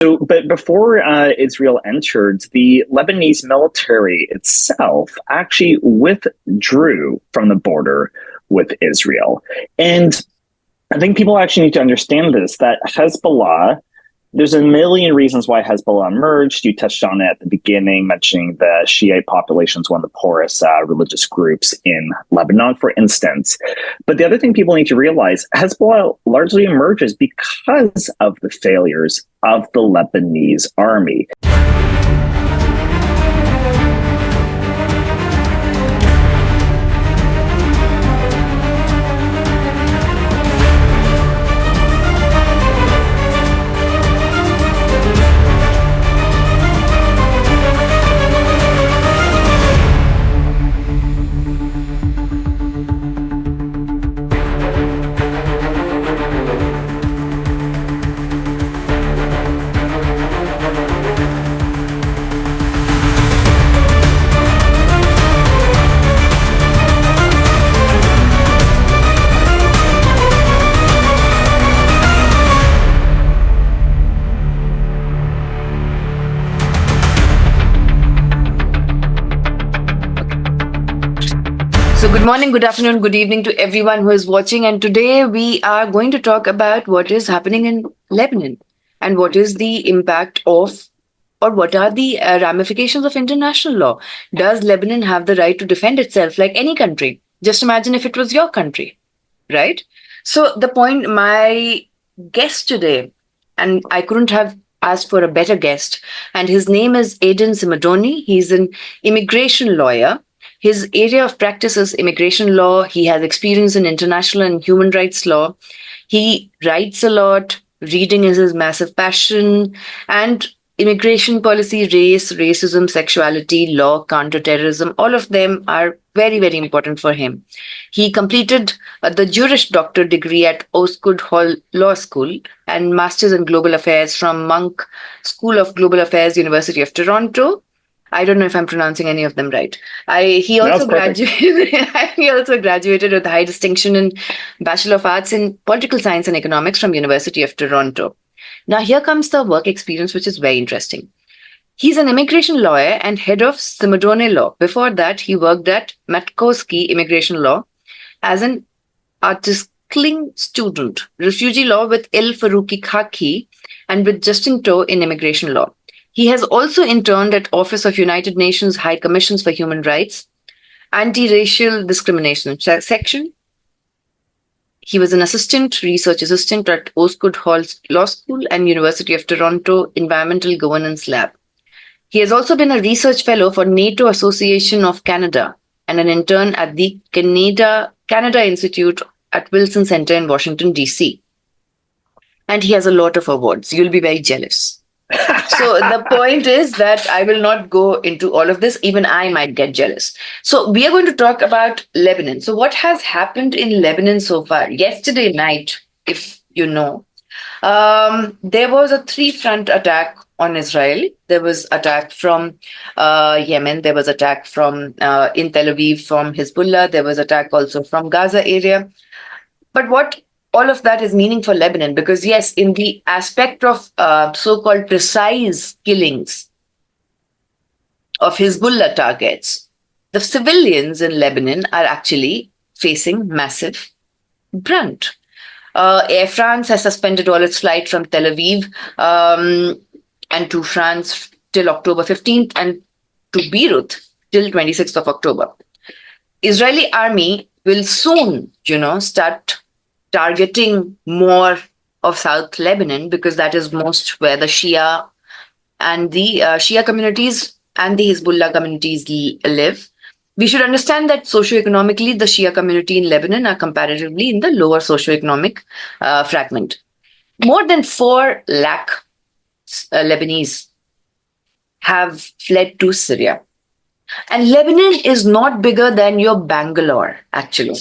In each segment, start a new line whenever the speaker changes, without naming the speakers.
But before Israel entered, the Lebanese military itself actually withdrew from the border with Israel. And I think people actually need to understand this, that Hezbollah, there's a million reasons why Hezbollah emerged. You touched on it at the beginning, mentioning the Shiite population is one of the poorest religious groups in Lebanon, for instance. But the other thing people need to realize, Hezbollah largely emerges because of the failures of the Lebanese army.
So, good morning, good afternoon, good evening to everyone who is watching. And today we are going to talk about what is happening in Lebanon and what is the impact of, or what are the ramifications of international law. Does Lebanon have the right to defend itself like any country? Just imagine if it was your country, right? So, the point, my guest today, and I couldn't have asked for a better guest, and his name is Aidan Simardone. He's an immigration lawyer. His area of practice is immigration law. He has experience in international and human rights law. He writes a lot. Reading is his massive passion. And immigration policy, race, racism, sexuality, law, counterterrorism, all of them are very, very important for him. He completed the Juris Doctor degree at Osgoode Hall Law School and Masters in Global Affairs from Monk School of Global Affairs, University of Toronto. I don't know if I'm pronouncing any of them right. He also graduated. He also graduated with high distinction in Bachelor of Arts in Political Science and Economics from University of Toronto. Now here comes the work experience, which is very interesting. He's an immigration lawyer and head of Simardone Law. Before that, he worked at Matkowski Immigration Law as an articling student, refugee law with El Farouki Khaki, and with Justin Toe in immigration law. He has also interned at Office of United Nations High Commissions for Human Rights, Anti-Racial Discrimination Section. He was an research assistant at Osgoode Hall Law School and University of Toronto Environmental Governance Lab. He has also been a research fellow for NATO Association of Canada and an intern at the Canada Institute at Wilson Center in Washington, D.C. And he has a lot of awards. You'll be very jealous. So the point is that I will not go into all of this. Even I might get jealous. So we are going to talk about Lebanon. So what has happened in Lebanon so far? Yesterday night, if you know, there was a three-front attack on Israel. There was attack from Yemen. There was attack from in Tel Aviv from Hezbollah. There was attack also from Gaza area. But what all of that is meaning for Lebanon, because yes, in the aspect of so-called precise killings of Hezbollah targets, the civilians in Lebanon are actually facing massive brunt. Air France has suspended all its flights from Tel Aviv and to France till October 15th and to Beirut till 26th of October. Israeli army will soon, start targeting more of South Lebanon, because that is most where the Shia and the Shia communities and the Hezbollah communities live. We should understand that socioeconomically, the Shia community in Lebanon are comparatively in the lower socioeconomic fragment. More than 4 lakh Lebanese have fled to Syria. And Lebanon is not bigger than your Bangalore, actually,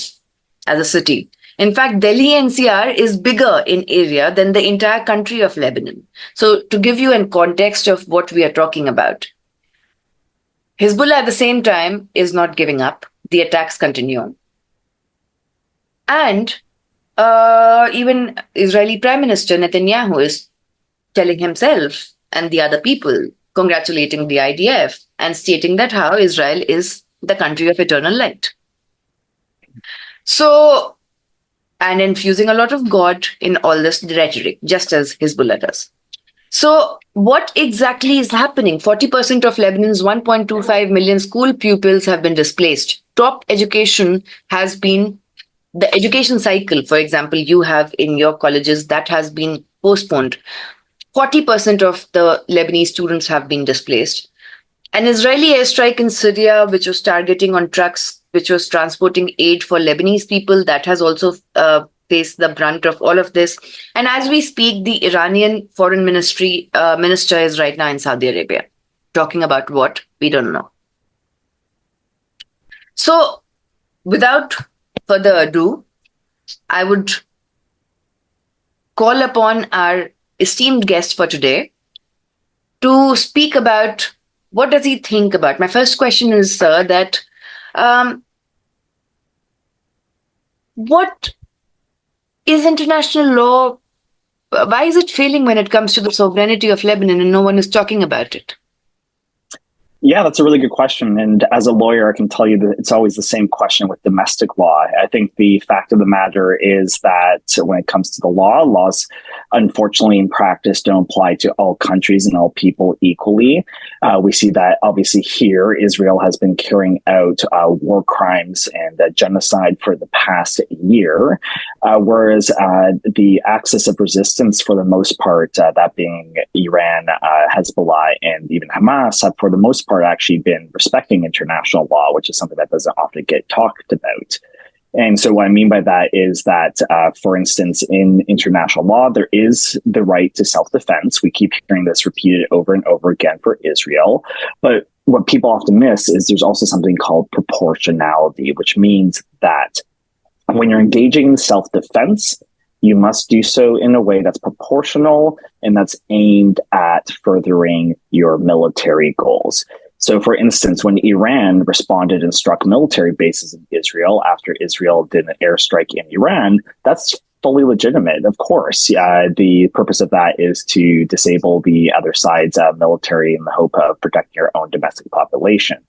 as a city. In fact, Delhi NCR is bigger in area than the entire country of Lebanon. So to give you a context of what we are talking about, Hezbollah at the same time is not giving up. The attacks continue. And even Israeli Prime Minister Netanyahu is telling himself and the other people, congratulating the IDF, and stating that how Israel is the country of eternal light. So, and infusing a lot of God in all this rhetoric, just as Hezbollah does. So, what exactly is happening? 40% of Lebanon's 1.25 million school pupils have been displaced. Top education has been the education cycle, for example, you have in your colleges that has been postponed. 40% of the Lebanese students have been displaced. An Israeli airstrike in Syria, which was targeting on trucks, which was transporting aid for Lebanese people, that has also faced the brunt of all of this. And as we speak, the Iranian foreign minister is right now in Saudi Arabia, talking about what we don't know. So, without further ado, I would call upon our esteemed guest for today to speak about what does he think about. My first question is, sir, that what is international law? Why is it failing when it comes to the sovereignty of Lebanon and no one is talking about it?
Yeah, that's a really good question. And as a lawyer, I can tell you that it's always the same question with domestic law. I think the fact of the matter is that when it comes to the law, laws, unfortunately, in practice, don't apply to all countries and all people equally. We see that obviously here, Israel has been carrying out war crimes and genocide for the past year, whereas the axis of resistance, for the most part, that being Iran, Hezbollah, and even Hamas, have for the most part actually been respecting international law, which is something that doesn't often get talked about. And so what I mean by that is that, for instance, in international law, there is the right to self-defense. We keep hearing this repeated over and over again for Israel. But what people often miss is there's also something called proportionality, which means that when you're engaging in self-defense, you must do so in a way that's proportional and that's aimed at furthering your military goals. So, for instance, when Iran responded and struck military bases in Israel after Israel did an airstrike in Iran, that's fully legitimate, of course. The purpose of that is to disable the other side's military in the hope of protecting your own domestic population.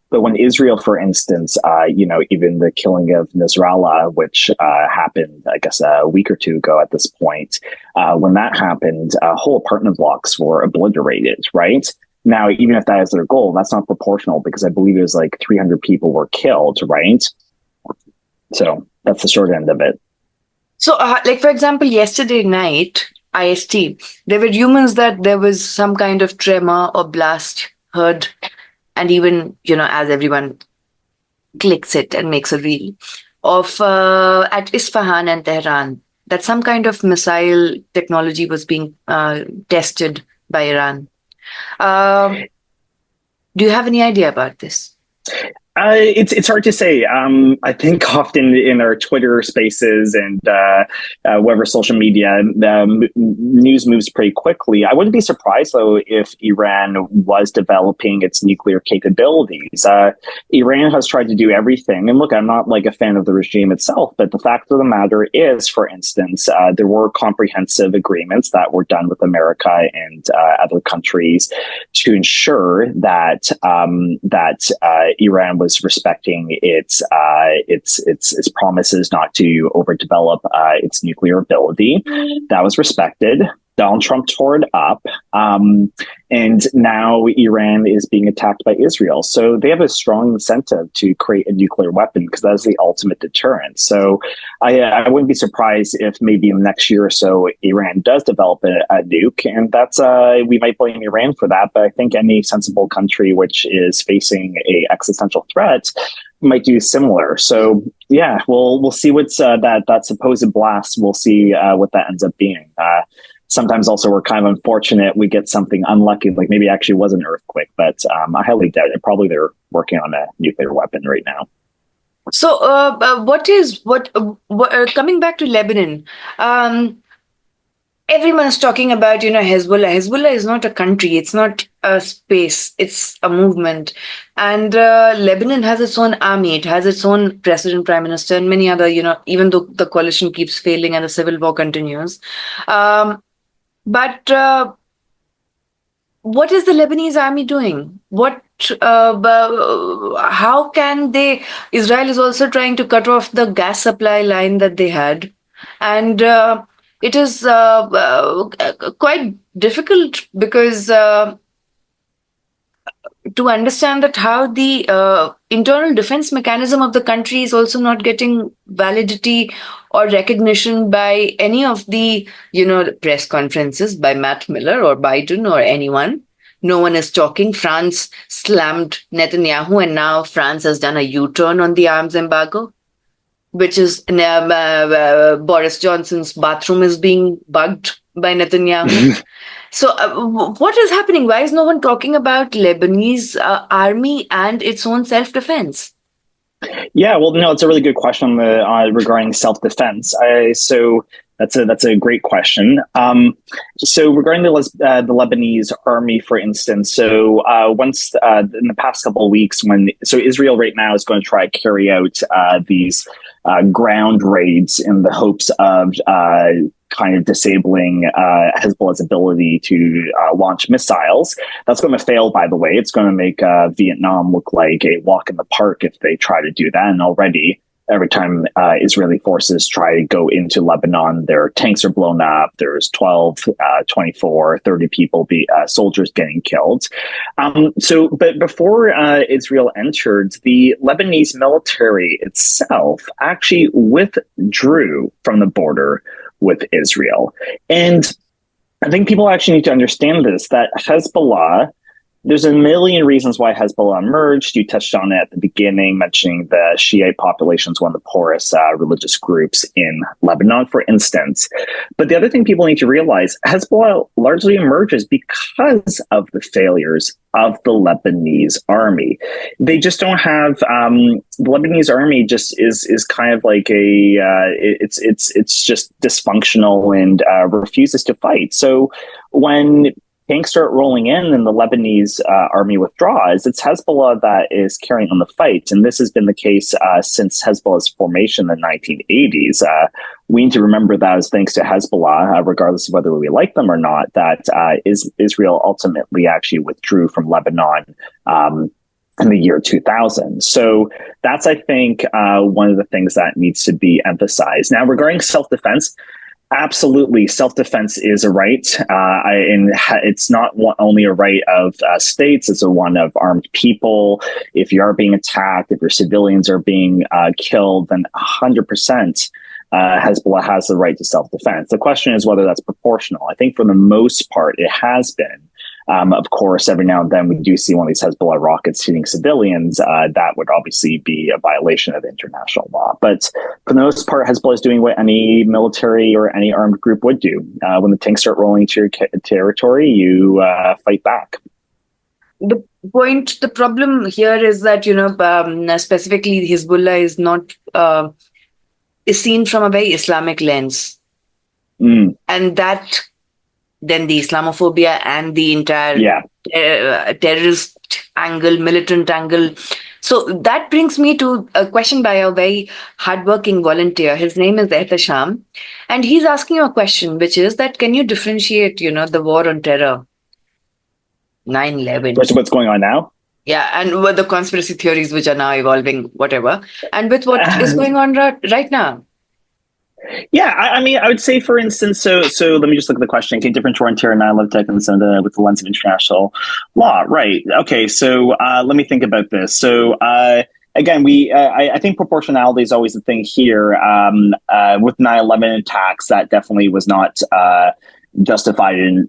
But when Israel, for instance, even the killing of Nasrallah, which happened, I guess, a week or two ago at this point, when that happened, whole apartment blocks were obliterated, right? Now, even if that is their goal, that's not proportional because I believe it was like 300 people were killed, right? So that's the short end of it.
So, for example, yesterday night, IST, there were rumors that there was some kind of tremor or blast heard. And even, as everyone clicks it and makes a reel of at Isfahan and Tehran, that some kind of missile technology was being tested by Iran. Do you have any idea about this?
It's hard to say. I think often in our Twitter spaces and whatever social media, news moves pretty quickly. I wouldn't be surprised, though, if Iran was developing its nuclear capabilities. Iran has tried to do everything. And look, I'm not like a fan of the regime itself, but the fact of the matter is, for instance, there were comprehensive agreements that were done with America and other countries to ensure that Iran was respecting its promises not to overdevelop its nuclear ability. That was respected. Donald Trump tore it up. And now Iran is being attacked by Israel. So they have a strong incentive to create a nuclear weapon because that is the ultimate deterrent. So I wouldn't be surprised if maybe in the next year or so, Iran does develop a nuke. And that's we might blame Iran for that. But I think any sensible country which is facing a existential threat might do similar. So yeah, we'll see what's that supposed blast. We'll see what that ends up being. Sometimes also we're kind of unfortunate. We get something unlucky, like maybe it actually was an earthquake, but I highly doubt it. Probably they're working on a nuclear weapon right now.
So coming back to Lebanon, everyone is talking about, Hezbollah. Hezbollah is not a country. It's not a space. It's a movement. And Lebanon has its own army. It has its own president, prime minister, and many other, even though the coalition keeps failing and the civil war continues. But what is the Lebanese army doing? How can they? Israel is also trying to cut off the gas supply line that they had, and it is quite difficult because to understand that how the internal defense mechanism of the country is also not getting validity or recognition by any of the press conferences by Matt Miller or Biden or anyone. No one is talking. France slammed Netanyahu, and now France has done a U-turn on the arms embargo, which is Boris Johnson's bathroom is being bugged by Netanyahu. So, what is happening? Why is no one talking about Lebanese army and its own self-defense?
Yeah, well, no, it's a really good question regarding self-defense. So that's a great question. So regarding the Lebanese army, for instance, so once in the past couple of weeks, so Israel right now is going to try to carry out these ground raids in the hopes of kind of disabling Hezbollah's ability to launch missiles. That's going to fail, by the way. It's going to make Vietnam look like a walk in the park if they try to do that. And already, every time Israeli forces try to go into Lebanon, their tanks are blown up. There's 12, 24, 30 people, soldiers getting killed. But before Israel entered, the Lebanese military itself actually withdrew from the border with Israel. And I think people actually need to understand this, that Hezbollah, there's a million reasons why Hezbollah emerged. You touched on it at the beginning, mentioning the Shiite population is one of the poorest religious groups in Lebanon, for instance. But the other thing people need to realize, Hezbollah largely emerges because of the failures of the Lebanese army. They just don't have the Lebanese army just is kind of like it's just dysfunctional and refuses to fight. So when tanks start rolling in and the Lebanese army withdraws, it's Hezbollah that is carrying on the fight. And this has been the case since Hezbollah's formation in the 1980s. We need to remember that it's thanks to Hezbollah, regardless of whether we like them or not, that Israel ultimately actually withdrew from Lebanon in the year 2000. So that's, I think, one of the things that needs to be emphasized. Now, regarding self-defense, absolutely, self-defense is a right, and it's not only a right of states; it's a one of armed people. If you are being attacked, if your civilians are being killed, then 100%. Hezbollah has the right to self-defense. The question is whether that's proportional. I think for the most part, it has been. Of course, every now and then we do see one of these Hezbollah rockets hitting civilians. That would obviously be a violation of international law. But for the most part, Hezbollah is doing what any military or any armed group would do. When the tanks start rolling into your territory, you fight back.
The problem here is that, specifically Hezbollah is not, is seen from a very Islamic lens. And that then the Islamophobia and the entire terrorist angle, militant angle. So that brings me to a question by a very hardworking volunteer. His name is Ehtasham, and he's asking you a question, which is that can you differentiate, the war on terror, 9/11?
What's going on now?
Yeah, and with the conspiracy theories which are now evolving, whatever, and with what is going on right now.
Yeah, I mean, I would say, for instance, so let me just look at the question. Can different war and terror and 9/11 tech with the lens of international law? Right. Okay. So let me think about this. So again, I think proportionality is always the thing here. With 9/11 attacks, that definitely was not justified in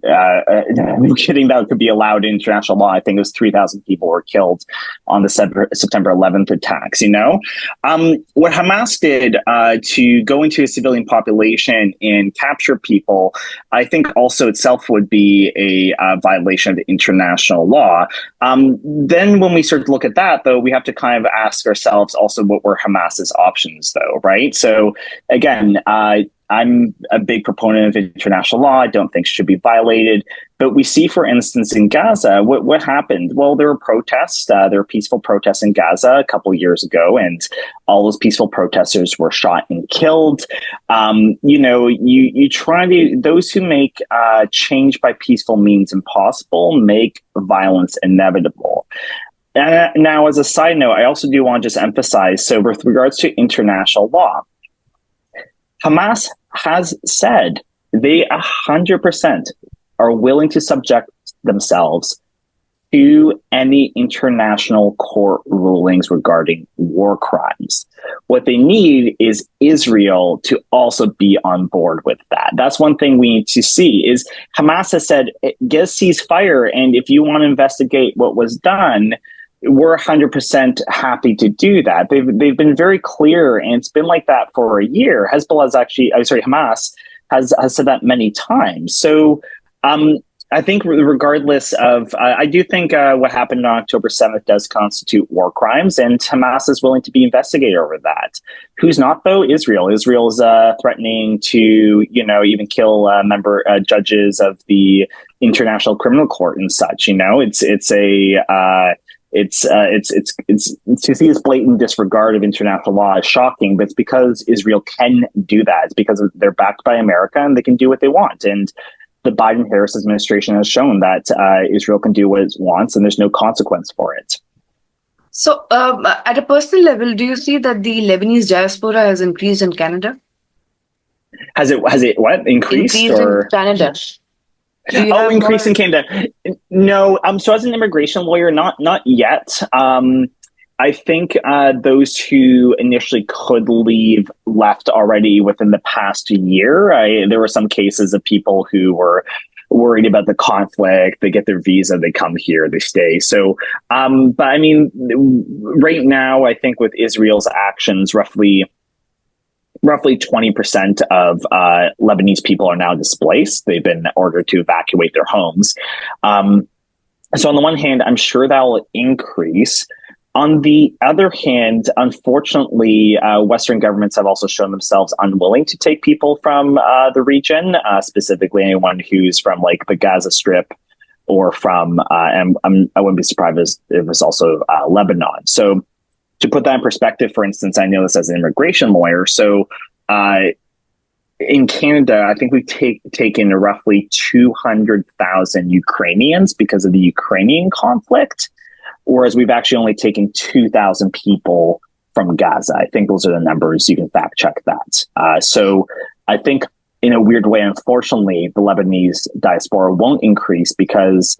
kidding that could be allowed in international law. I think it was 3,000 people were killed on the September 11th attacks. What Hamas did to go into a civilian population and capture people, I think also itself would be a violation of international law. Then when we start to look at that, though, we have to kind of ask ourselves also what were Hamas's options, though, right? So again, I'm a big proponent of international law. I don't think should be violated. But we see, for instance, in Gaza, what happened? Well, there were protests. There were peaceful protests in Gaza a couple of years ago, and all those peaceful protesters were shot and killed. You try to, those who make change by peaceful means impossible make violence inevitable. Now, as a side note, I also do want to just emphasize, so with regards to international law, Hamas has said they 100% are willing to subject themselves to any international court rulings regarding war crimes. What they need is Israel to also be on board with that. That's one thing we need to see is Hamas has said, get a ceasefire, and if you want to investigate what was done, we're 100% happy to do that. They've been very clear, and it's been like that for a year. Hamas has said that many times. So I think regardless of, I do think what happened on October 7th does constitute war crimes, and Hamas is willing to be investigated over that. Who's not, though? Israel. Israel's threatening to, even kill judges of the International Criminal Court and such. It's to see this blatant disregard of international law is shocking, but it's because Israel can do that. It's because they're backed by America and they can do what they want. And the Biden-Harris administration has shown that Israel can do what it wants and there's no consequence for it.
So at a personal level, do you see that the Lebanese diaspora has increased in Canada?
Has it what? Increased
in Canada.
Increase in Canada. No. So as an immigration lawyer, not yet. I think those who initially could leave left already within the past year. There were some cases of people who were worried about the conflict. They get their visa, they come here, they stay. So, but I mean, right now, I think with Israel's actions, roughly 20% of Lebanese people are now displaced. They've been ordered to evacuate their homes. So on the one hand, I'm sure that will increase. On the other hand, unfortunately, Western governments have also shown themselves unwilling to take people from the region, specifically anyone who's from like the Gaza Strip or from, I wouldn't be surprised if it was also Lebanon. So to put that in perspective, for instance, I know this as an immigration lawyer. So in Canada, I think we've taken roughly 200,000 Ukrainians because of the Ukrainian conflict, whereas we've actually only taken 2,000 people from Gaza. I think those are the numbers. You can fact check that. So I think in a weird way, unfortunately, the Lebanese diaspora won't increase because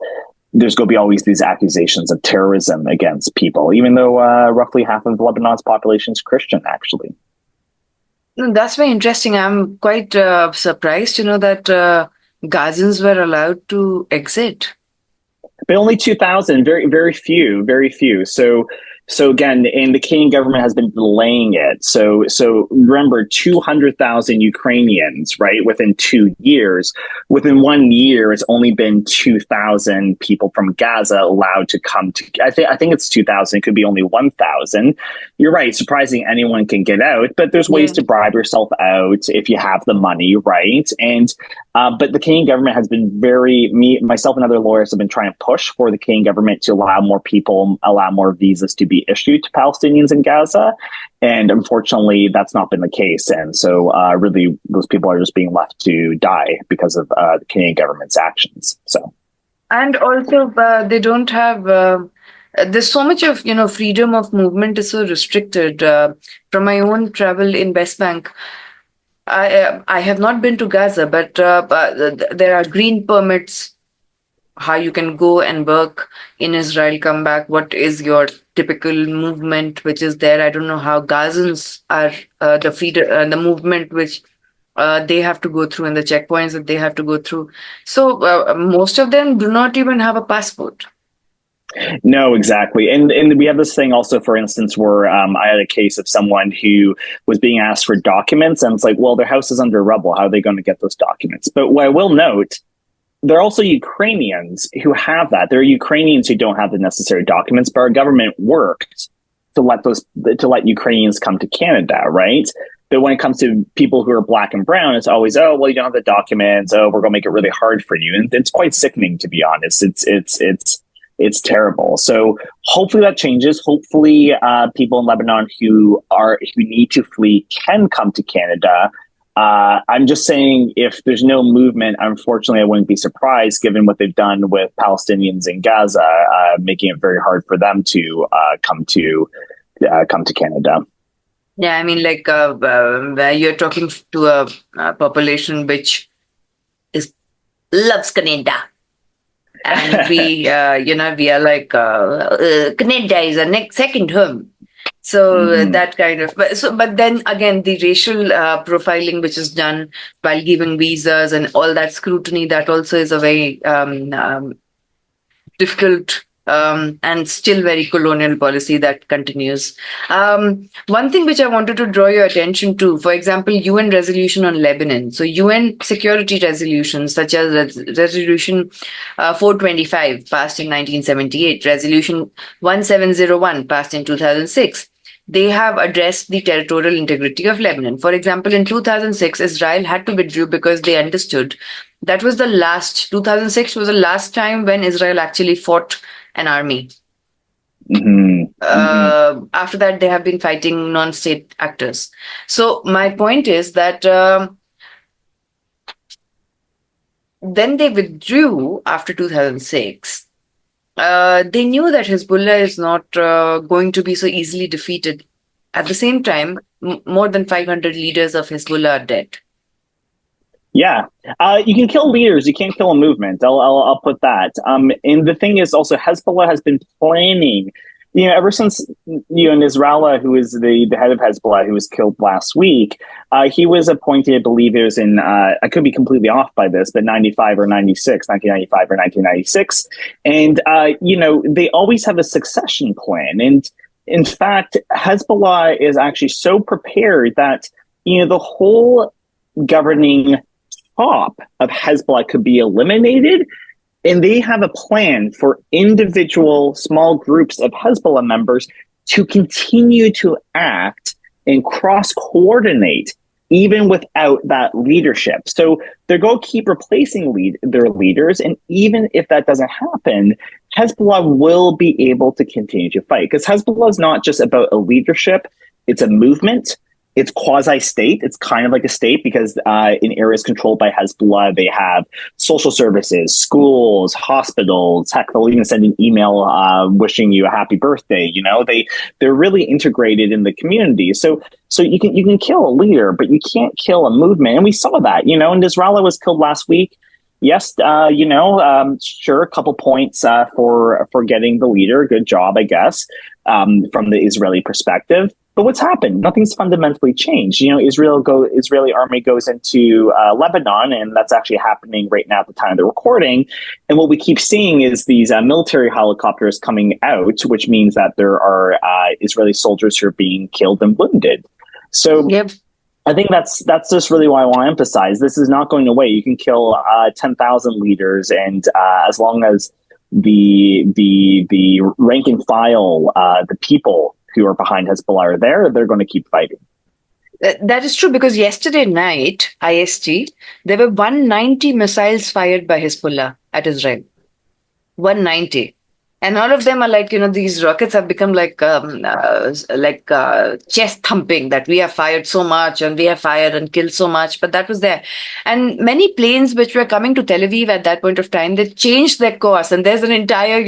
there's going to be always these accusations of terrorism against people, even though roughly half of Lebanon's population is Christian, actually.
That's very interesting. I'm quite surprised to know that Gazans were allowed to exit.
But only 2,000, very few. So again, and the Canadian government has been delaying it. So remember, 200,000 Ukrainians, right? Within 2 years, within 1 year, it's only been 2,000 people from Gaza allowed to come to. I think it's 2,000. It could be only 1,000. You're right. Surprising, anyone can get out, but there's ways to bribe yourself out if you have the money, right? And but the Canadian government has been myself and other lawyers have been trying to push for the Canadian government to allow more visas to be issued to Palestinians in Gaza. And unfortunately, that's not been the case. And so really, those people are just being left to die because of the Canadian government's actions. So,
and also they don't have, there's so much of, freedom of movement is so restricted. From my own travel in West Bank, I have not been to Gaza, but there are green permits, how you can go and work in Israel, come back. What is your typical movement which is there? I don't know how Gazans are the freedom, the movement which they have to go through and the checkpoints that they have to go through. So most of them do not even have a passport.
No, exactly. And we have this thing also, for instance, where I had a case of someone who was being asked for documents, and it's like, well, their house is under rubble. How are they going to get those documents? But what I will note, there are also Ukrainians who have that. There are Ukrainians who don't have the necessary documents, but our government worked to let Ukrainians come to Canada, right? that when it comes to people who are black and brown, it's always, oh, well, you don't have the documents. Oh, we're going to make it really hard for you. And it's quite sickening, to be honest. It's terrible. So hopefully that changes. Hopefully people in Lebanon who need to flee can come to Canada. I'm just saying, if there's no movement, unfortunately, I wouldn't be surprised, given what they've done with Palestinians in Gaza, making it very hard for them to come to Canada.
Yeah, I mean, like where you're talking to a population which loves Canada. And we are like, Canada is our next second home. So that kind of, but then again, the racial profiling which is done while giving visas and all that scrutiny, that also is a very difficult and still very colonial policy that continues. One thing which I wanted to draw your attention to, for example, UN resolution on Lebanon. So UN security resolutions such as Resolution 425 passed in 1978, Resolution 1701 passed in 2006. They have addressed the territorial integrity of Lebanon. For example, in 2006, Israel had to withdraw because they understood that was 2006 was the last time when Israel actually fought an army. After that, they have been fighting non-state actors. So my point is that then they withdrew after 2006. They knew that Hezbollah is not going to be so easily defeated. At the same time, more than 500 leaders of Hezbollah are dead.
Yeah, you can kill leaders. You can't kill a movement. I'll put that. And the thing is also, Hezbollah has been planning, ever since, Nasrallah, who is the head of Hezbollah, who was killed last week, he was appointed, I believe it was in, I could be completely off by this, but 1995 or 1996. And, they always have a succession plan. And in fact, Hezbollah is actually so prepared that, the whole governing top of Hezbollah could be eliminated, and they have a plan for individual small groups of Hezbollah members to continue to act and cross-coordinate even without that leadership. So they're going to keep replacing their leaders, and even if that doesn't happen, Hezbollah will be able to continue to fight, because Hezbollah is not just about a leadership, it's a movement. It's quasi-state. It's kind of like a state, because in areas controlled by Hezbollah, they have social services, schools, hospitals. Heck, they'll even send an email wishing you a happy birthday. They're really integrated in the community. So you can kill a leader, but you can't kill a movement. And we saw that. And Nasrallah was killed last week. Yes, sure, a couple points for getting the leader. Good job, I guess, from the Israeli perspective. But what's happened? Nothing's fundamentally changed. Israeli army goes into Lebanon, and that's actually happening right now at the time of the recording. And what we keep seeing is these military helicopters coming out, which means that there are Israeli soldiers who are being killed and wounded. So yep. I think that's just really why I want to emphasize this is not going away. You can kill 10,000 leaders, and as long as the rank and file, the people who are behind Hezbollah are there, they're going to keep fighting.
That is true, because yesterday night, IST, there were 190 missiles fired by Hezbollah at Israel. 190. And all of them are like, these rockets have become like chest thumping, that we have fired so much and we have fired and killed so much, but that was there. And many planes which were coming to Tel Aviv at that point of time, they changed their course. And there's an entire,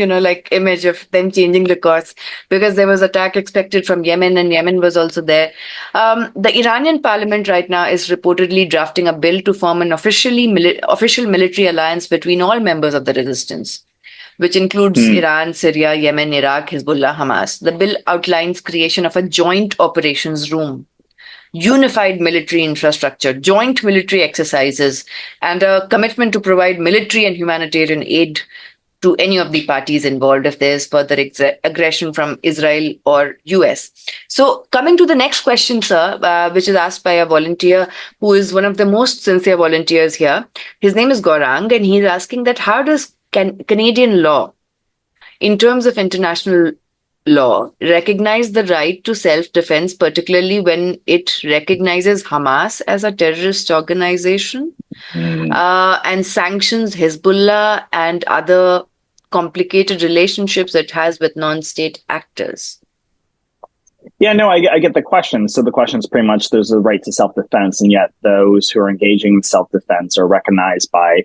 image of them changing the course, because there was attack expected from Yemen, and Yemen was also there. The Iranian parliament right now is reportedly drafting a bill to form an official military alliance between all members of the resistance, which includes Iran, Syria, Yemen, Iraq, Hezbollah, Hamas. The bill outlines creation of a joint operations room, unified military infrastructure, joint military exercises, and a commitment to provide military and humanitarian aid to any of the parties involved if there's further aggression from Israel or US. So coming to the next question, sir, which is asked by a volunteer who is one of the most sincere volunteers here. His name is Gaurang, and he's asking that how does Canadian law, in terms of international law recognize the right to self-defense, particularly when it recognizes Hamas as a terrorist organization,
Mm.
and sanctions Hezbollah and other complicated relationships it has with non-state actors.
Yeah, no, I get the question. So the question is pretty much there's a right to self-defense, and yet those who are engaging in self-defense are recognized by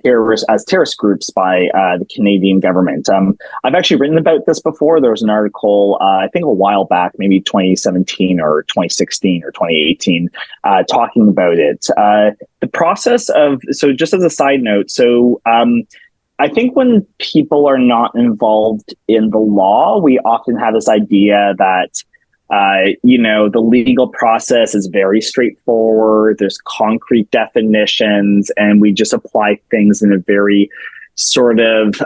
terrorist groups by the Canadian government. I've actually written about this before. There was an article, I think a while back, maybe 2017 or 2016 or 2018, talking about it. The process of, so just as a side note, I think when people are not involved in the law, we often have this idea that, the legal process is very straightforward. There's concrete definitions, and we just apply things in a very sort of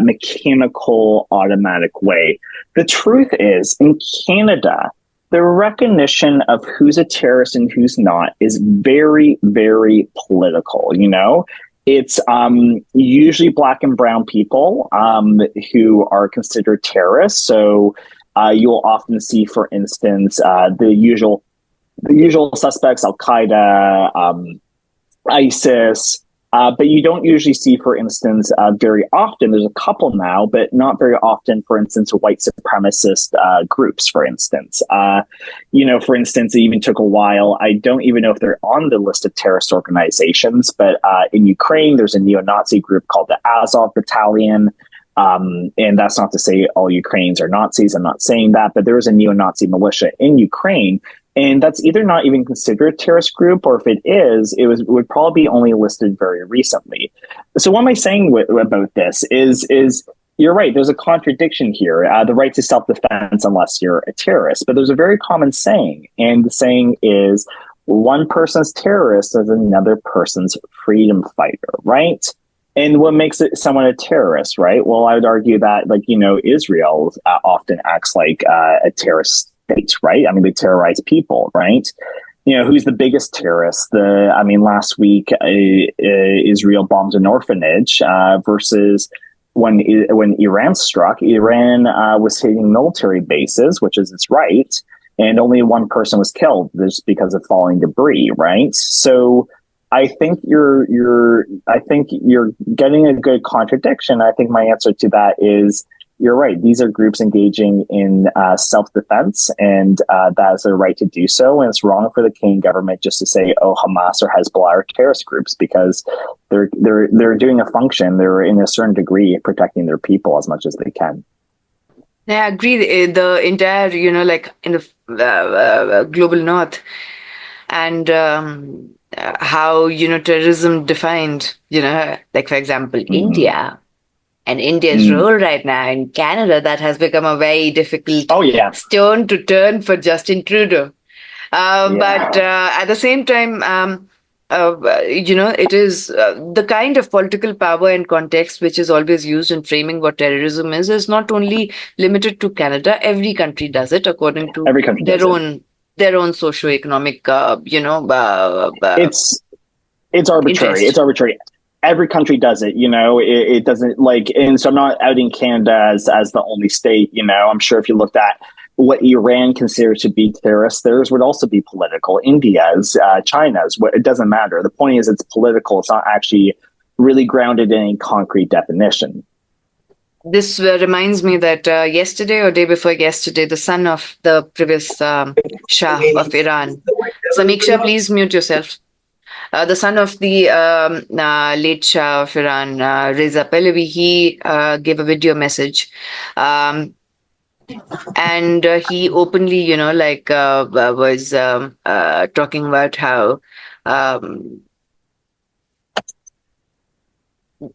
mechanical, automatic way. The truth is, in Canada, the recognition of who's a terrorist and who's not is very, very political, It's usually Black and brown people who are considered terrorists. So you'll often see, for instance, the usual suspects: Al Qaeda, ISIS. But you don't usually see, for instance, very often. There's a couple now, but not very often. For instance, white supremacist groups. For instance, for instance, it even took a while. I don't even know if they're on the list of terrorist organizations, but in Ukraine, there's a neo-Nazi group called the Azov Battalion. And that's not to say all Ukrainians are Nazis. I'm not saying that, but there is a neo-Nazi militia in Ukraine. And that's either not even considered a terrorist group, or if it is, it would probably be only listed very recently. So what am I saying about this is you're right. There's a contradiction here. The right to self-defense unless you're a terrorist. But there's a very common saying. And the saying is one person's terrorist is another person's freedom fighter, right? And what makes someone a terrorist, right? Well, I would argue that, Israel often acts like a terrorist state, right? I mean, they terrorize people, right? Who's the biggest terrorist? Last week, Israel bombed an orphanage versus when Iran struck. Iran was hitting military bases, which is its right, and only one person was killed just because of falling debris, right? So I think you're getting a good contradiction. I think my answer to that is you're right. These are groups engaging in self-defense, and that is their right to do so. And it's wrong for the Canadian government just to say, "Oh, Hamas or Hezbollah are terrorist groups," because they're doing a function. They're in a certain degree protecting their people as much as they can.
Yeah, I agree. The entire, in the global north, and how terrorism defined, like, for example, India. And India's role right now in Canada, that has become a very difficult stone to turn for Justin Trudeau. But at the same time, it is the kind of political power and context which is always used in framing what terrorism is not only limited to Canada. Every country does it according to their own socioeconomic,
it's arbitrary.
interest.
It's arbitrary. Every country does it, it doesn't and so I'm not outing Canada as the only state, I'm sure if you looked at what Iran considers to be terrorists, theirs would also be political. India's, China's, it doesn't matter. The point is it's political. It's not actually really grounded in any concrete definition.
This reminds me that yesterday or day before yesterday, the son of the previous Shah of Iran, Samiksha, please mute yourself. The son of the late Shah of Iran, Reza Pahlavi, he gave a video message. And he openly, was talking about how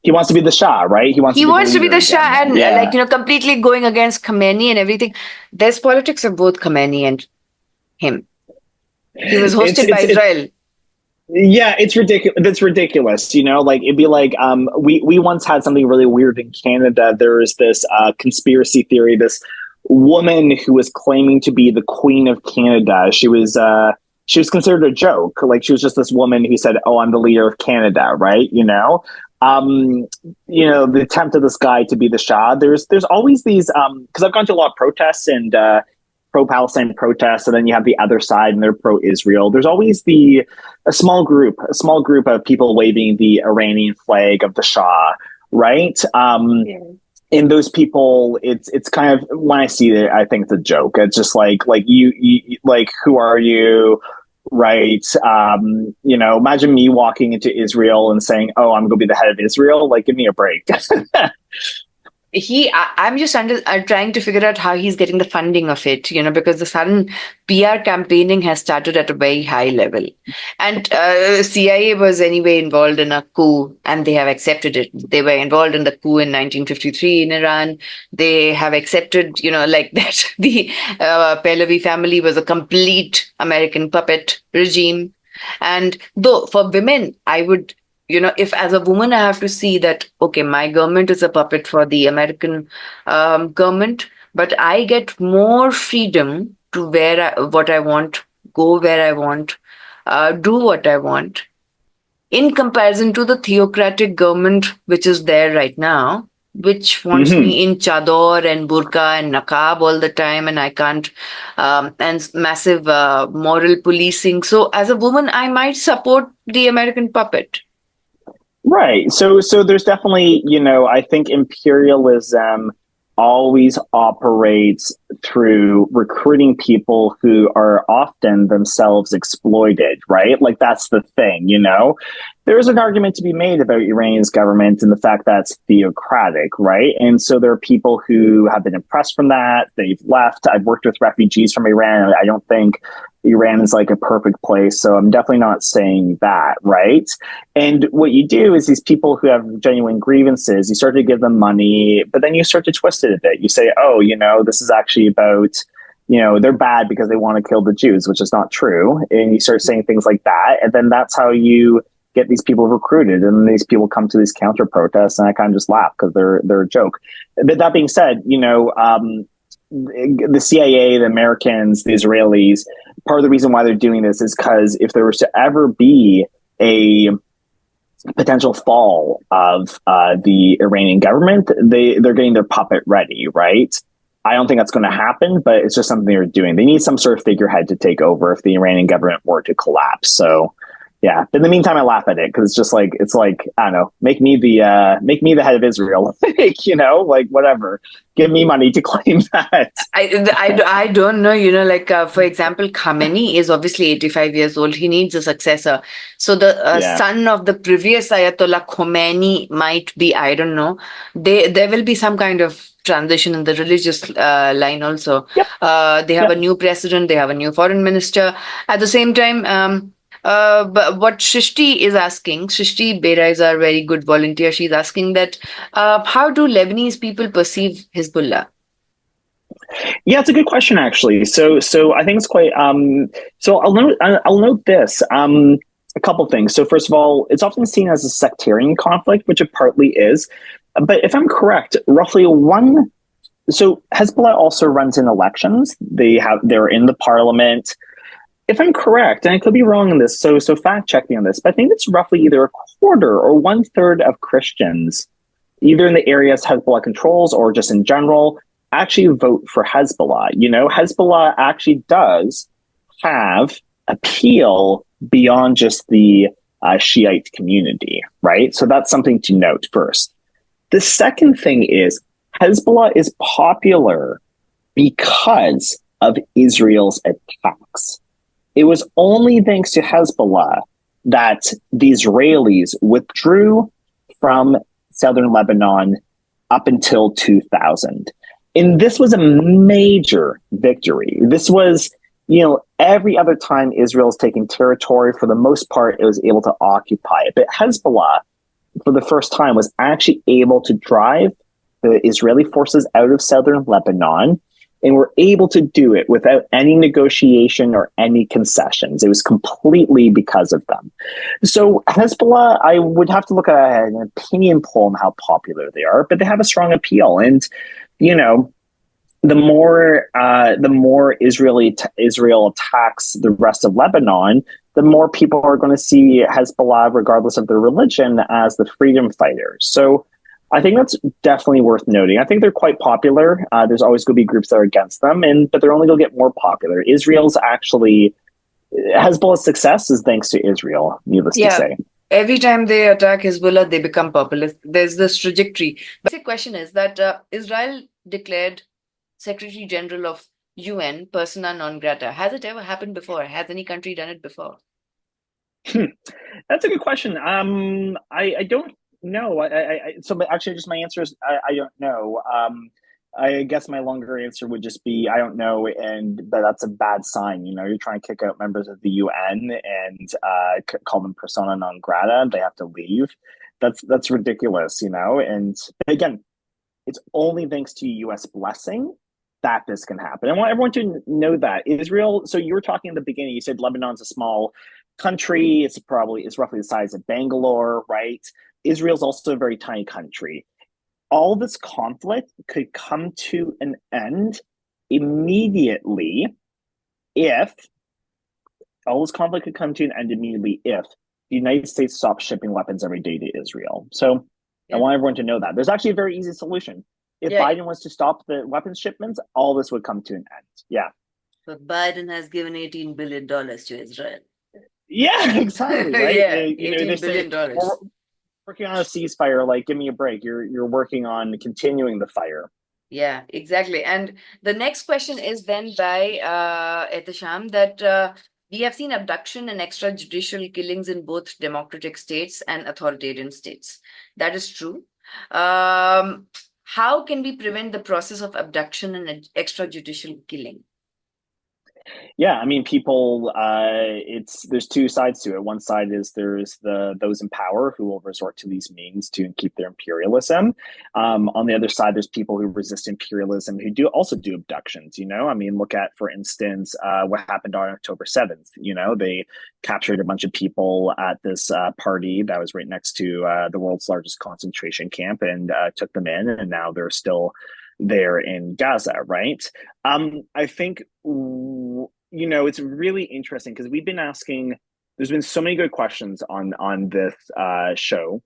he wants to be the Shah, right? He wants to be the
Shah and completely going against Khamenei and everything. There's politics of both Khamenei and him. He was hosted by Israel.
Yeah, it's ridiculous. That's ridiculous. It'd be like we once had something really weird in Canada. There was this conspiracy theory. This woman who was claiming to be the Queen of Canada. She was considered a joke. Like, she was just this woman who said, "Oh, I'm the leader of Canada," right? the attempt of this guy to be the Shah. There's always these because I've gone to a lot of protests and pro-Palestine protests, and then you have the other side and they're pro-Israel. There's always a small group of people waving the Iranian flag of the Shah, right? Yeah. And those people, it's kind of, when I see it, I think it's a joke. It's just like you like, who are you? Right. Imagine me walking into Israel and saying, "Oh, I'm going to be the head of Israel." Like, give me a break.
I'm just trying to figure out how he's getting the funding of it, because the sudden PR campaigning has started at a very high level. And CIA was anyway involved in a coup, and they have accepted it. They were involved in the coup in 1953 in Iran. They have accepted, like that the Pahlavi family was a complete American puppet regime. And though for women, I would, if as a woman I have to see that, okay, my government is a puppet for the American government, but I get more freedom to wear what I want, go where I want, do what I want, in comparison to the theocratic government which is there right now, which wants me in chador and burqa and niqab all the time, and I can't, and massive moral policing. So as a woman, I might support the American puppet.
Right. So there's definitely, I think imperialism always operates through recruiting people who are often themselves exploited, right? Like, that's the thing, There is an argument to be made about Iranian's government and the fact that it's theocratic, right? And so there are people who have been impressed from that. They've left. I've worked with refugees from Iran. I don't think Iran is like a perfect place. So I'm definitely not saying that, right? And what you do is these people who have genuine grievances, you start to give them money, but then you start to twist it a bit. You say, oh, this is actually about, they're bad because they want to kill the Jews, which is not true. And you start saying things like that. And then that's how you get these people recruited, and these people come to these counter protests, and I kind of just laugh because they're a joke. But that being said, the CIA, the Americans, the Israelis, part of the reason why they're doing this is because if there was to ever be a potential fall of the Iranian government, they're getting their puppet ready, right? I don't think that's going to happen, but it's just something they're doing. They need some sort of figurehead to take over if the Iranian government were to collapse. So, yeah. In the meantime, I laugh at it because it's like I don't know, make me the head of Israel, whatever. Give me money to claim that.
I don't know. For example, Khamenei is obviously 85 years old. He needs a successor. So the son of the previous Ayatollah Khomeini might be, I don't know. There will be some kind of transition in the religious line also.
Yep.
They have a new president. They have a new foreign minister. At the same time, but what Shrishti is asking, Shrishti Bera is our very good volunteer. She's asking that how do Lebanese people perceive Hezbollah?
Yeah, it's a good question, actually. So I think it's quite. So I'll note this. A couple things. So first of all, it's often seen as a sectarian conflict, which it partly is. But if I'm correct, roughly So Hezbollah also runs in elections. They're in the parliament. If I'm correct, and I could be wrong on this, so fact check me on this, but I think it's roughly either a quarter or 1/3 of Christians, either in the areas Hezbollah controls or just in general, actually vote for Hezbollah. Hezbollah actually does have appeal beyond just the Shiite community, right? So that's something to note first. The second thing is Hezbollah is popular because of Israel's attacks. It was only thanks to Hezbollah that the Israelis withdrew from southern Lebanon up until 2000. And this was a major victory. This was, every other time Israel's taken territory, for the most part, it was able to occupy it. But Hezbollah, for the first time, was actually able to drive the Israeli forces out of southern Lebanon, and were able to do it without any negotiation or any concessions. It was completely because of them. So Hezbollah, I would have to look at an opinion poll on how popular they are, but they have a strong appeal. And, the more Israel attacks the rest of Lebanon, the more people are going to see Hezbollah, regardless of their religion, as the freedom fighters. So I think that's definitely worth noting. I think they're quite popular. There's always going to be groups that are against them, but they're only going to get more popular. Israel's actually Hezbollah's success is thanks to Israel, needless to
Yeah.
say.
Every time they attack Hezbollah, they become populist. There's this trajectory. But the question is that Israel declared Secretary General of UN persona non grata. Has it ever happened before? Has any country done it before?
That's a good question. I don't know. So actually, just my answer is I don't know. I guess my longer answer would just be I don't know, but that's a bad sign. You're trying to kick out members of the UN and call them persona non grata. They have to leave. That's ridiculous. And again, it's only thanks to U.S. blessing that this can happen. I want everyone to know that Israel. So you were talking in the beginning. You said Lebanon's a small country. It's roughly the size of Bangalore, right? Israel's also a very tiny country. All this conflict could come to an end immediately if if the United States stops shipping weapons every day to Israel. So I want everyone to know that. There's actually a very easy solution. If Biden was to stop the weapons shipments, all this would come to an end. Yeah.
But Biden has given $18 billion to Israel.
Yeah, exactly, right?
Yeah,
They
$18
say,
billion.
we're working on a ceasefire, like, give me a break. You're working on continuing the fire.
Yeah, exactly. And the next question is then by Ehtisham that we have seen abduction and extrajudicial killings in both democratic states and authoritarian states. That is true. How can we prevent the process of abduction and extrajudicial killing?
Yeah, I mean, people. There's two sides to it. One side is there's those in power who will resort to these means to keep their imperialism. On the other side, there's people who resist imperialism who do abductions. I mean, look at, for instance, what happened on October 7th. They captured a bunch of people at this party that was right next to the world's largest concentration camp and took them in, and now they're still there in Gaza, right? I think it's really interesting because we've been asking. There's been so many good questions on this show.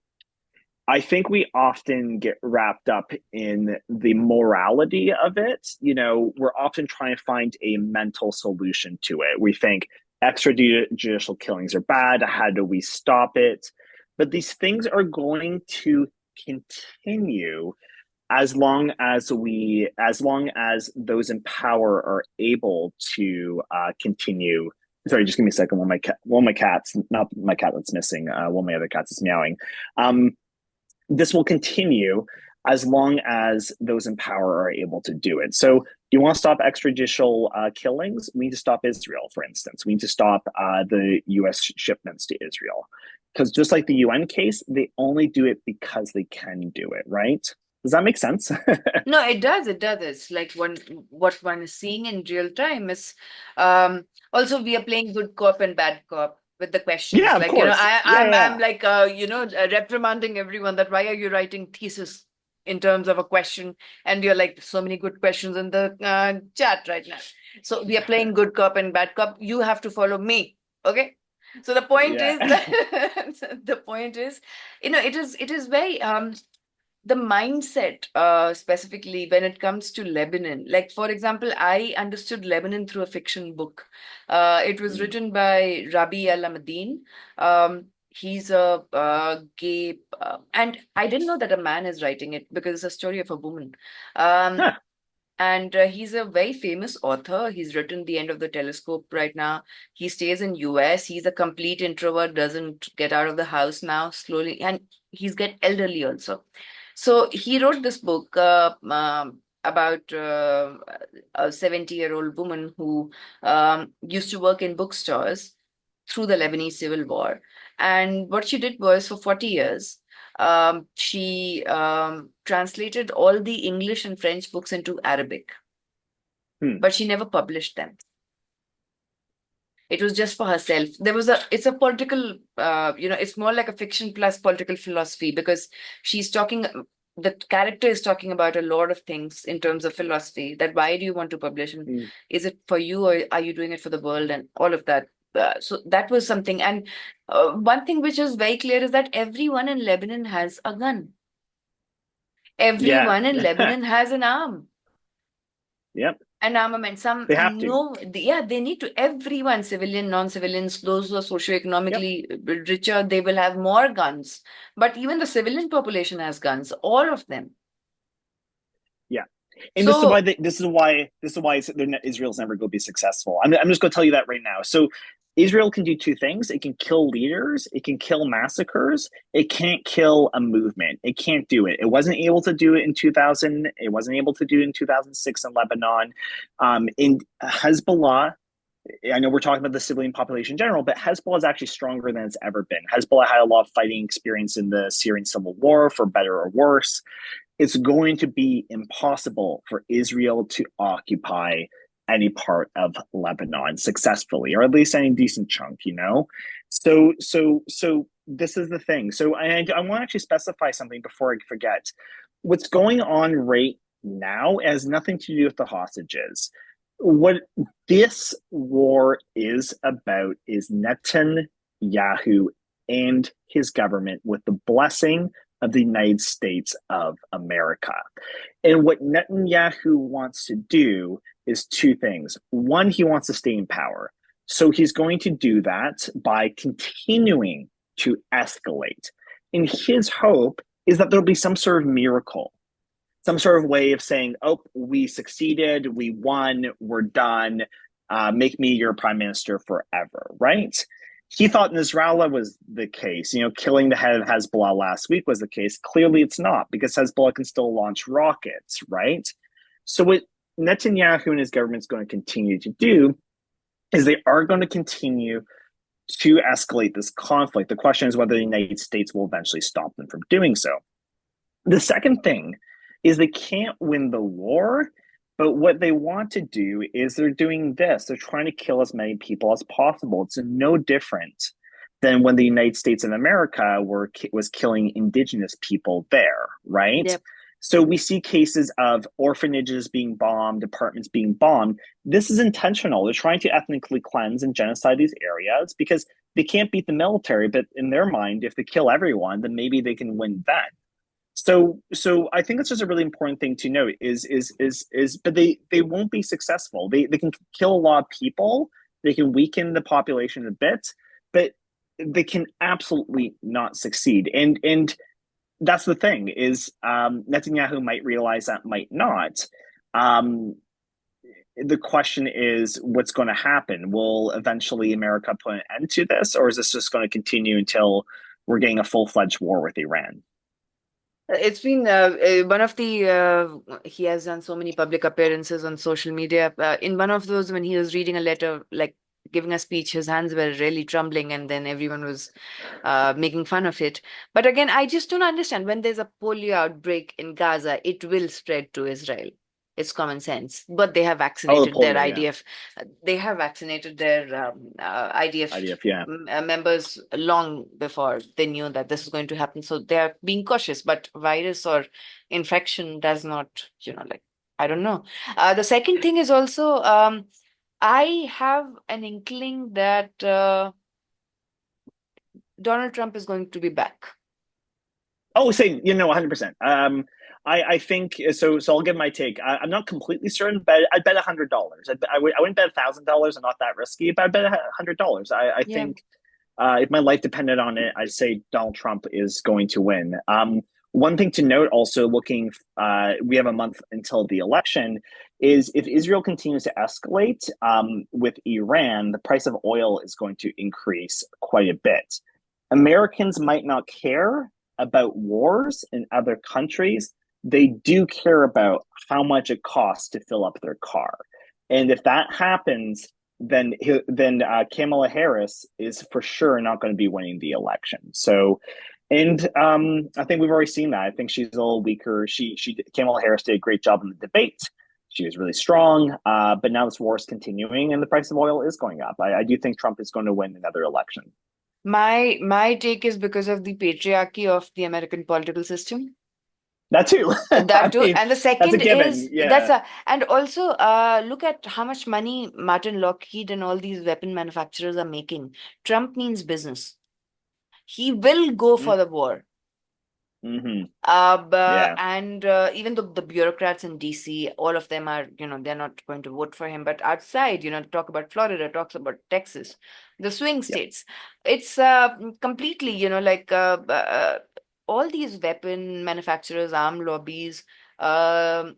I think we often get wrapped up in the morality of it. We're often trying to find a mental solution to it. We think extrajudicial killings are bad. How do we stop it? But these things are going to continue as long as those in power are able to continue. Sorry, just give me a second. One of my cats, not my cat that's missing, one of my other cats is meowing. This will continue as long as those in power are able to do it. So you want to stop extrajudicial killings? We need to stop Israel, for instance. We need to stop the U.S. shipments to Israel. Because just like the UN case, they only do it because they can do it, right? Does that make sense?
No, it does. It does. It's like what one is seeing in real time is also we are playing good cop and bad cop with the questions.
Yeah, of
Like,
course.
I'm
Yeah.
like reprimanding everyone that why are you writing thesis in terms of a question? And you're like, so many good questions in the chat right now. So we are playing good cop and bad cop. You have to follow me. Okay. So the point
Yeah.
is that the point is, it is very the mindset specifically when it comes to Lebanon. Like, for example, I understood Lebanon through a fiction book. It was
Mm.
written by Rabi Al-Amadeen. He's a gay, and I didn't know that a man is writing it because it's a story of a woman. Um,
Huh.
and he's a very famous author. He's written The End of the Telescope right now. He stays in US. He's a complete introvert, doesn't get out of the house now slowly, and he's get elderly also. So he wrote this book about a 70-year-old woman who used to work in bookstores through the Lebanese Civil War. And what she did was for 40 years, she translated all the English and French books into Arabic,
Hmm.
but she never published them. It was just for herself. It's a political, it's more like a fiction plus political philosophy because the character is talking about a lot of things in terms of philosophy. That why do you want to publish, and
Hmm.
is it for you or are you doing it for the world and all of that? So that was something. And one thing which is very clear is that everyone in Lebanon has a gun.
Yeah.
Everyone in Lebanon has an arm.
Yep.
An armament. Some
They have to.
no, yeah, they need to. Everyone, civilian, non-civilians, those who are
Yep.
socioeconomically richer, they will have more guns. But even the civilian population has guns, all of them.
Yeah. And this is
So
why Israel's never going to be successful. I'm just going to tell you that right now. So Israel can do two things. It can kill leaders. It can kill massacres. It can't kill a movement. It can't do it. It wasn't able to do it in 2000. It wasn't able to do it in 2006 in Lebanon. In Hezbollah, I know we're talking about the civilian population in general, but Hezbollah is actually stronger than it's ever been. Hezbollah had a lot of fighting experience in the Syrian civil war, for better or worse. It's going to be impossible for Israel to occupy any part of Lebanon successfully, or at least any decent chunk, you know? So this is the thing. So I want to actually specify something before I forget. What's going on right now has nothing to do with the hostages. What this war is about is Netanyahu and his government, with the blessing of the United States of America. And what Netanyahu wants to do is two things. One, he wants to stay in power. So he's going to do that by continuing to escalate. And his hope is that there'll be some sort of miracle, some sort of way of saying, oh, we succeeded, we won, we're done, make me your prime minister forever, right? He thought Nasrallah was the case. You know, killing the head of Hezbollah last week was the case. Clearly, it's not, because Hezbollah can still launch rockets, right? So what Netanyahu and his government's going to continue to do is they are going to continue to escalate this conflict. The question is whether the United States will eventually stop them from doing so. The second thing is they can't win the war, but what they want to do is they're doing this. They're trying to kill as many people as possible. It's no different than when the United States of America was killing indigenous people there, right?
yep.
So we see cases of orphanages being bombed, apartments being bombed. This is intentional. They're trying to ethnically cleanse and genocide these areas because they can't beat the military, but in their mind, if they kill everyone, then maybe they can win then. So I think that's just a really important thing to note is but they won't be successful. They can kill a lot of people, they can weaken the population a bit, but they can absolutely not succeed. And that's the thing is Netanyahu might realize that, might not. Um, the question is what's going to happen. Will eventually America put an end to this, or is this just going to continue until we're getting a full-fledged war with Iran?
It's been one of the, he has done so many public appearances on social media. In one of those, when he was reading a letter, like giving a speech, his hands were really trembling, and then everyone was making fun of it. But again, I just don't understand. When there's a polio outbreak in Gaza, it will spread to Israel. It's common sense. But they have
Oh, the
vaccinated their
polio, yeah.
IDF. They have vaccinated their IDF
IDF, yeah.
members long before they knew that this is going to happen. So they are being cautious. But virus or infection does not, like, I don't know. The second thing is also, I have an inkling that Donald Trump is going to be back.
Oh, same. 100%. I think so. So I'll give my take. I'm not completely certain, but I'd bet $100. I wouldn't bet $1,000. I'm not that risky, but I bet $100. I
Yeah.
think if my life depended on it, I'd say Donald Trump is going to win. One thing to note also, we have a month until the election, is if Israel continues to escalate with Iran, the price of oil is going to increase quite a bit. Americans might not care about wars in other countries. They do care about how much it costs to fill up their car. And if that happens, then Kamala Harris is for sure not going to be winning the election. So, and I think we've already seen that. I think she's a little weaker. Kamala Harris did a great job in the debate. She was really strong, but now this war is continuing, and the price of oil is going up. I do think Trump is going to win another election.
My take is because of the patriarchy of the American political system.
That too.
That
I
too.
mean,
And the
that's a
second
given.
is
Yeah.
and also look at how much money Martin Lockheed and all these weapon manufacturers are making. Trump means business. He will go for the war.
Mm-hmm. Yeah.
And even though the bureaucrats in DC, all of them are, they're not going to vote for him. But outside, talk about Florida, talks about Texas, the swing
Yeah.
states. It's completely, all these weapon manufacturers, arm lobbies, um,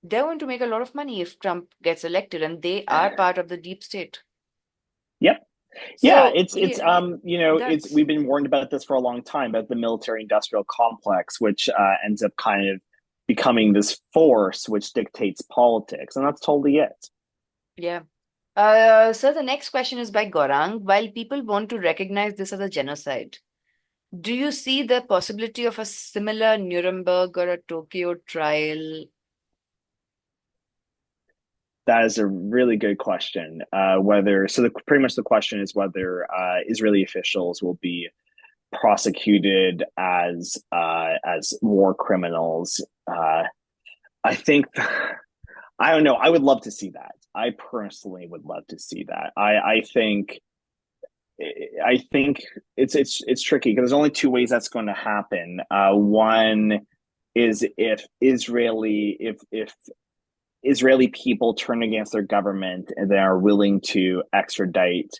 they're going to make a lot of money if Trump gets elected, and they are part of the deep state.
Yep. Yeah,
So,
it's
yeah,
it's
that's,
we've been warned about this for a long time about the military industrial complex, which ends up kind of becoming this force which dictates politics, and that's totally it.
yeah. So the next question is by Gorang. While people want to recognize this as a genocide, do you see the possibility of a similar Nuremberg or a Tokyo trial?
That is a really good question. Whether so, pretty much the question is whether Israeli officials will be prosecuted as war criminals. I think I don't know. I would love to see that. I personally would love to see that. I think it's tricky because there's only two ways that's going to happen. One is if Israeli people turn against their government and they are willing to extradite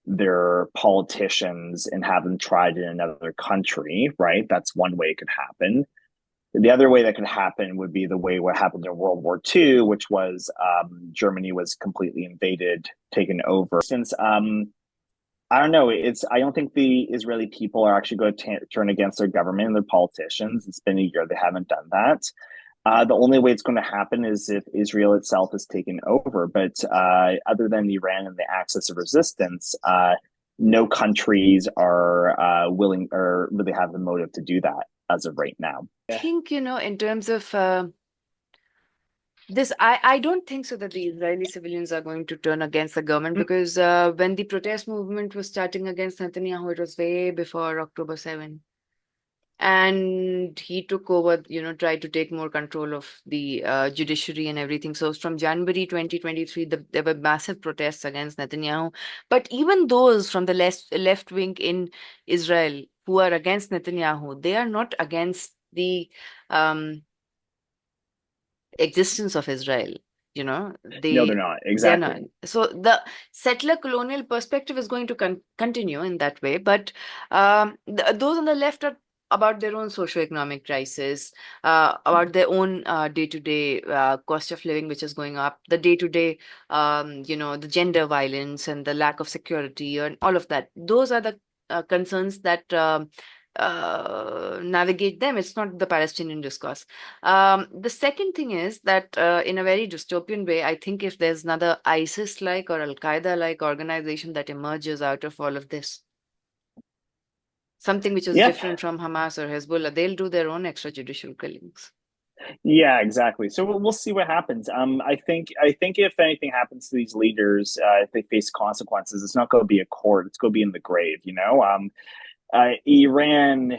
their politicians and have them tried in another country, right? That's one way it could happen. The other way that could happen would be the way what happened in World War II, which was Germany was completely invaded, taken over. Since I don't know, I don't think the Israeli people are actually going to turn against their government and their politicians. It's been a year they haven't done that. The only way it's going to happen is if Israel itself is taken over. But other than Iran and the axis of resistance, no countries are willing or really have the motive to do that as of right now.
I
Yeah.
think, in terms of this, I don't think so that the Israeli civilians are going to turn against the government because when the protest movement was starting against Netanyahu, it was way before October 7. And he took over, tried to take more control of the judiciary and everything. So from January 2023, there were massive protests against Netanyahu. But even those from the left wing in Israel who are against Netanyahu, they are not against the um, existence of Israel.
No, they're
They
not.
they're not.
Exactly.
So the settler colonial perspective is going to continue in that way. But those on the left are about their own socioeconomic crisis, about their own day-to-day cost of living, which is going up, the day-to-day, the gender violence and the lack of security and all of that. Those are the concerns that navigate them. It's not the Palestinian discourse. The second thing is that, in a very dystopian way, I think if there's another ISIS like or Al Qaeda like organization that emerges out of all of this, something which is
Yep.
different from Hamas or Hezbollah, they'll do their own extrajudicial killings.
Yeah, exactly. So we'll see what happens. I think if anything happens to these leaders, if they face consequences, it's not going to be a court. It's going to be in the grave. Iran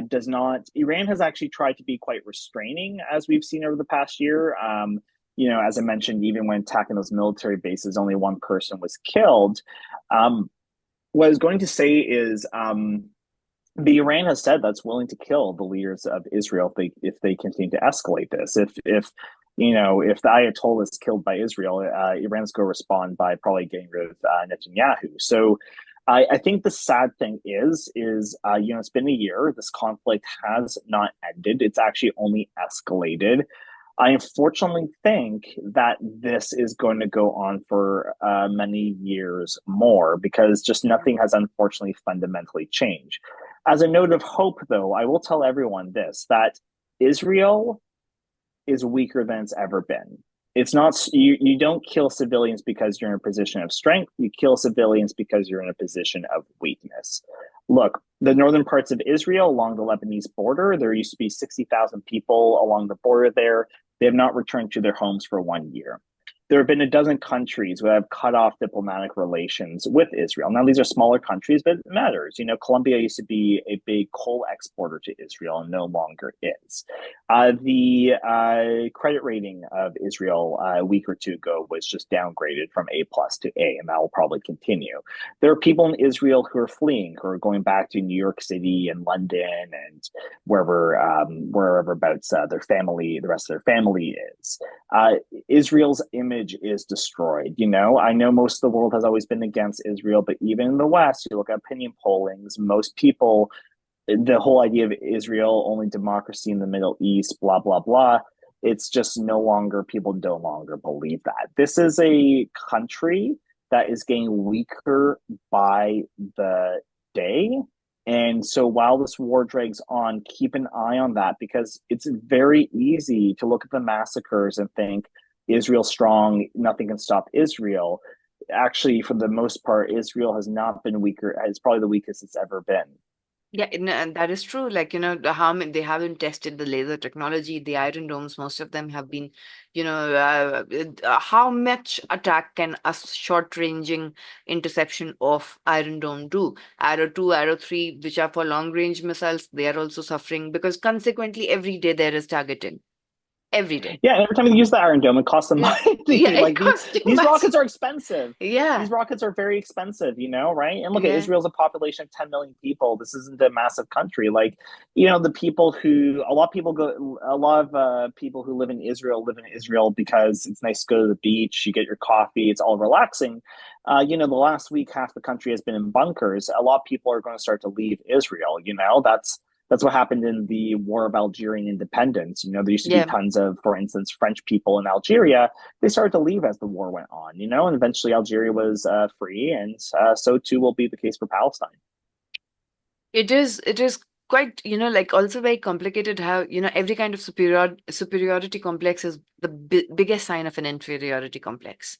does not. Iran has actually tried to be quite restraining, as we've seen over the past year. As I mentioned, even when attacking those military bases, only one person was killed. Um, what I was going to say is the Iran has said that's willing to kill the leaders of Israel if they continue to escalate this. If the Ayatollah is killed by Israel, Iran's going to respond by probably getting rid of Netanyahu. So I think the sad thing is it's been a year. This conflict has not ended. It's actually only escalated. I unfortunately think that this is going to go on for many years more because just nothing has unfortunately fundamentally changed. As a note of hope, though, I will tell everyone this that Israel is weaker than it's ever been. It's not you don't kill civilians because you're in a position of strength. You kill civilians because you're in a position of weakness. Look, the northern parts of Israel along the Lebanese border, there used to be 60,000 people along the border there. They have not returned to their homes for 1 year. there have been a dozen countries who have cut off diplomatic relations with Israel. Now, these are smaller countries, but it matters. Colombia used to be a big coal exporter to Israel and no longer is. The credit rating of Israel a week or two ago was just downgraded from A plus to A, and that will probably continue. There are people in Israel who are fleeing, who are going back to New York City and London and wherever about their family, the rest of their family is. Uh, Israel's image is destroyed. I know most of the world has always been against Israel, but even in the West, you look at opinion pollings, most people, the whole idea of Israel, only democracy in the Middle East, blah, blah, blah. It's just no longer, people no longer believe that. This is a country that is getting weaker by the day. And so while this war drags on, keep an eye on that because it's very easy to look at the massacres and think Israel's strong, nothing can stop Israel. Actually, for the most part, Israel has not been weaker. It's probably the weakest it's ever been.
Yeah, and that is true. Like, they haven't tested the laser technology, the iron domes, most of them have been, how much attack can a short-ranging interception of iron dome do? Arrow 2, Arrow 3, which are for long-range missiles, they are also suffering because consequently every day there is targeting. Every day.
Yeah, and every time they use the Iron Dome, it costs them
Yeah.
money.
Yeah, it
Like
costs too
these
much.
rockets are expensive.
Yeah.
These rockets are very expensive, right? And look at
Yeah.
Israel's a population of 10 million people. This isn't a massive country. Like, the people who a lot of people who live in Israel because it's nice to go to the beach, you get your coffee, it's all relaxing. The last week, half the country has been in bunkers. A lot of people are going to start to leave Israel. That's what happened in the War of Algerian independence. There used to be
Yeah.
tons of, for instance, French people in Algeria. They started to leave as the war went on, and eventually Algeria was free, and so too will be the case for Palestine.
It is quite, like also very complicated how, every kind of superiority complex is the biggest sign of an inferiority complex.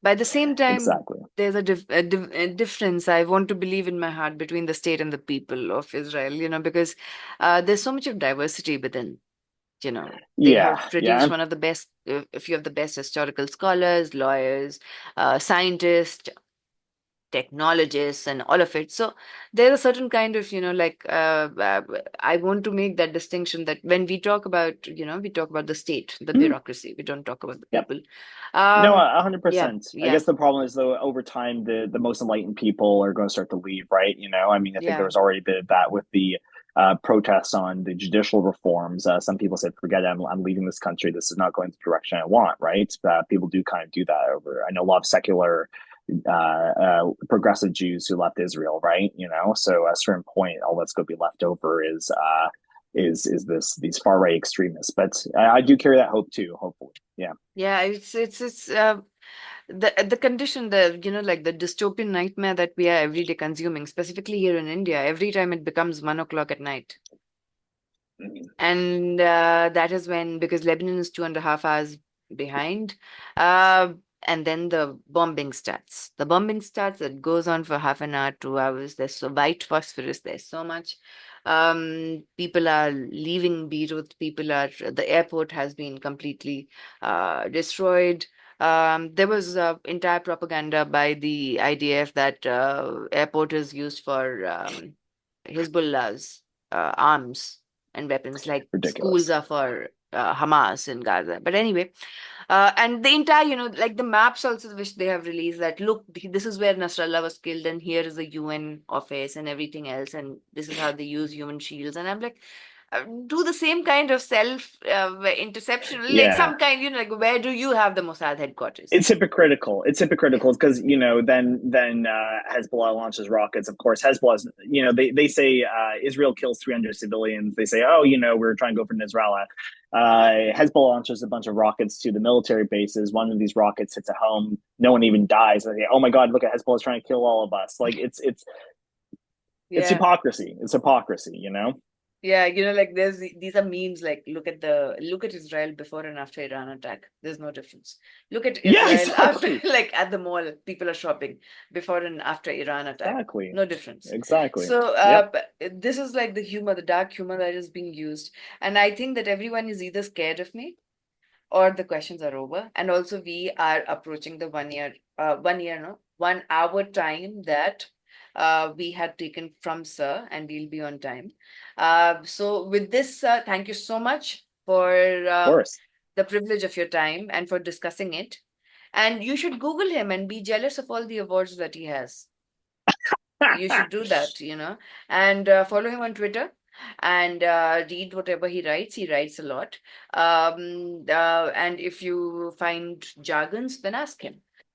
By the same time,
Exactly.
there's a difference I want to believe in my heart between the state and the people of Israel, because there's so much of diversity within. They
Yeah,
have
yeah,
produced one of the best, a few of the best historical scholars, lawyers, scientists, technologists and all of it. So there's a certain kind of, I want to make that distinction that when we talk about, we talk about the state, the
mm,
bureaucracy, we don't talk about the
yep.
people.
No,
Um,
a hundred
yeah,
percent. I
yeah,
guess the problem is though, over time, the most enlightened people are going to start to leave, right? I mean, I think there
yeah.
was already a bit of that with the protests on the judicial reforms. Some people said, "Forget it, I'm leaving this country. This is not going the direction I want." Right? People do kind of do that over. I know a lot of secular, progressive Jews who left Israel, right? So at a certain point, all that's going to be left over is these far right extremists. But I do carry that hope too. Hopefully, yeah.
Yeah, it's the condition, the like the dystopian nightmare that we are every day consuming, specifically here in India. Every time it becomes 1 o'clock at night, and that is when, because Lebanon is 2.5 hours behind, uh, and then the bombing starts. The bombing starts. It goes on for half an hour, 2 hours. There's so white phosphorus. There's so much. People are leaving Beirut. The airport has been completely destroyed. There was entire propaganda by the IDF that airport is used for Hezbollah's arms and weapons, like schools
Ridiculous.
are for Hamas in Gaza. But anyway, and the entire, like the maps also which they have released, that look, this is where Nasrallah was killed, and here is the UN office and everything else, and this is how they use human shields. And I'm like, do the same kind of self interception, like
Yeah,
some kind, like where do you have the Mossad headquarters?
it's hypocritical. It's hypocritical because then Hezbollah launches rockets. Of course, Hezbollah. They say Israel kills 300 civilians. They say, oh, we're trying to go for Nasrallah. Hezbollah launches a bunch of rockets to the military bases. One of these rockets hits a home. No one even dies. They say, oh my God, look at Hezbollah trying to kill all of us. Like it's
Yeah.
hypocrisy. It's hypocrisy.
Yeah, like these are memes, like look at Israel before and after Iran attack. There's no difference. Look at
Yeah,
Israel after,
exactly,
like at the mall, people are shopping before and after Iran attack.
exactly,
No difference.
exactly.
So
Yep.
this is like the humor, the dark humor that is being used. And I think that everyone is either scared of me or the questions are over. And also, we are approaching the 1 year, no, 1 hour time that we had taken from Sir, and we'll be on time. So, with this, thank you so much for
Of course.
the privilege of your time and for discussing it. And you should Google him and be jealous of all the awards that he has. You should do that, and follow him on Twitter and read whatever he writes. He writes a lot. And if you find jargons, then ask him.